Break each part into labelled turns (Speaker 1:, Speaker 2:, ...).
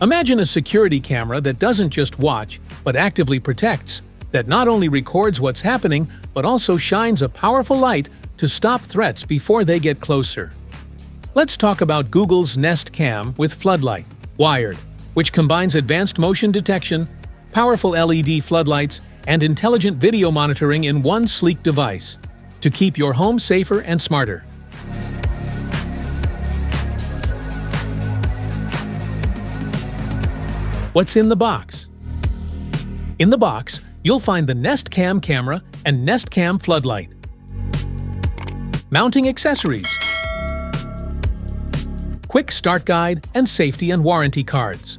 Speaker 1: Imagine a security camera that doesn't just watch, but actively protects, that not only records what's happening, but also shines a powerful light to stop threats before they get closer. Let's talk about Google's Nest Cam with Floodlight, wired, which combines advanced motion detection, powerful LED floodlights, and intelligent video monitoring in one sleek device to keep your home safer and smarter. What's in the box? In the box, you'll find the Nest Cam camera and Nest Cam floodlight. Mounting accessories, quick start guide, and safety and warranty cards.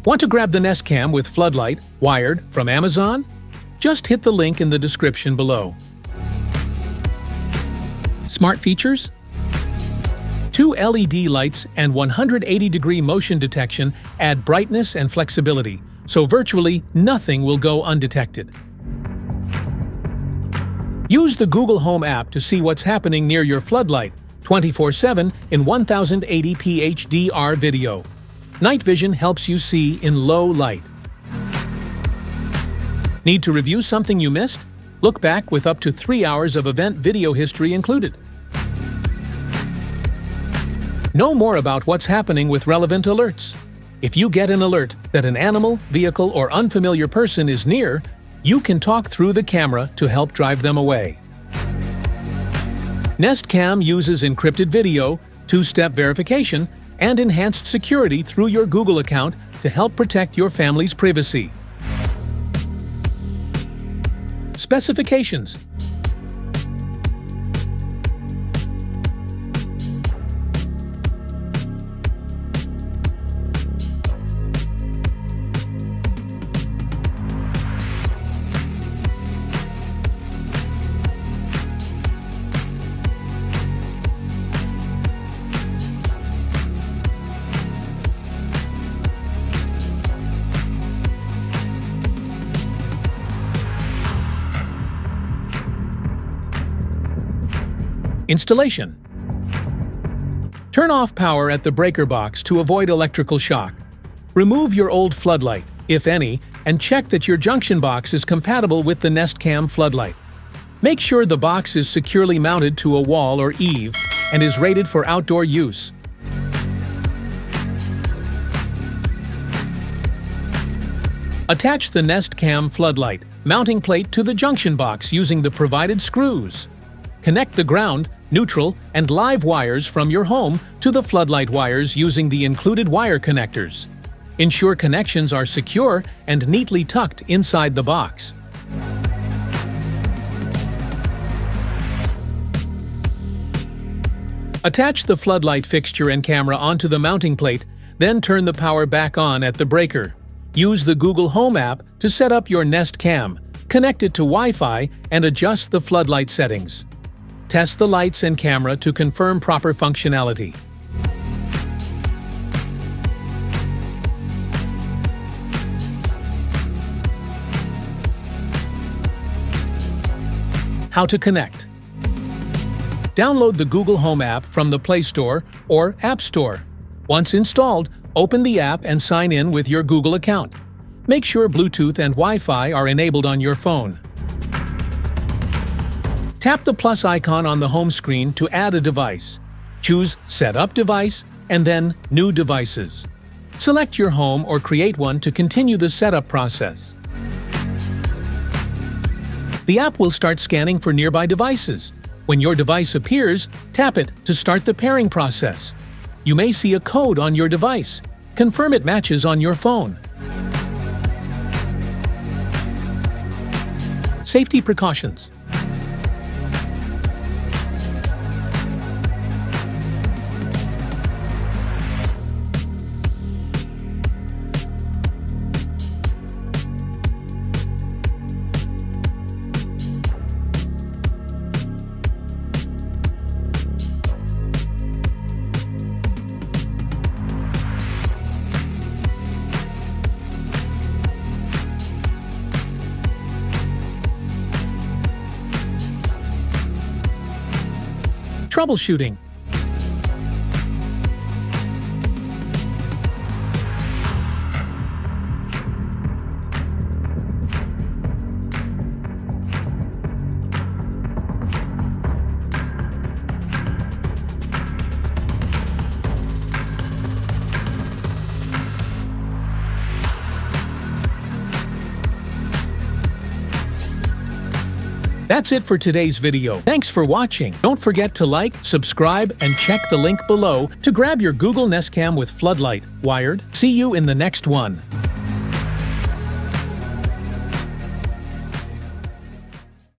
Speaker 1: Want to grab the Nest Cam with Floodlight, wired, from Amazon? Just hit the link in the description below. Smart features? 2 LED lights and 180-degree motion detection add brightness and flexibility, so virtually nothing will go undetected. Use the Google Home app to see what's happening near your floodlight 24/7 in 1080p HDR video. Night vision helps you see in low light. Need to review something you missed? Look back with up to 3 hours of event video history included. Know more about what's happening with relevant alerts. If you get an alert that an animal, vehicle, or unfamiliar person is near, you can talk through the camera to help drive them away. Nest Cam uses encrypted video, two-step verification, and enhanced security through your Google account to help protect your family's privacy. Specifications. Installation. Turn off power at the breaker box to avoid electrical shock. Remove your old floodlight, if any, and check that your junction box is compatible with the Nest Cam floodlight. Make sure the box is securely mounted to a wall or eave and is rated for outdoor use. Attach the Nest Cam floodlight mounting plate to the junction box using the provided screws. Connect the ground, neutral, and live wires from your home to the floodlight wires using the included wire connectors. Ensure connections are secure and neatly tucked inside the box. Attach the floodlight fixture and camera onto the mounting plate, then turn the power back on at the breaker. Use the Google Home app to set up your Nest Cam, connect it to Wi-Fi, and adjust the floodlight settings. Test the lights and camera to confirm proper functionality. How to connect. Download the Google Home app from the Play Store or App Store. Once installed, open the app and sign in with your Google account. Make sure Bluetooth and Wi-Fi are enabled on your phone. Tap the plus icon on the home screen to add a device. Choose Set Up Device and then New Devices. Select your home or create one to continue the setup process. The app will start scanning for nearby devices. When your device appears, tap it to start the pairing process. You may see a code on your device. Confirm it matches on your phone. Safety precautions. Troubleshooting. That's it for today's video. Thanks for watching. Don't forget to like, subscribe, and check the link below to grab your Google Nest Cam with Floodlight. Wired. See you in the next one.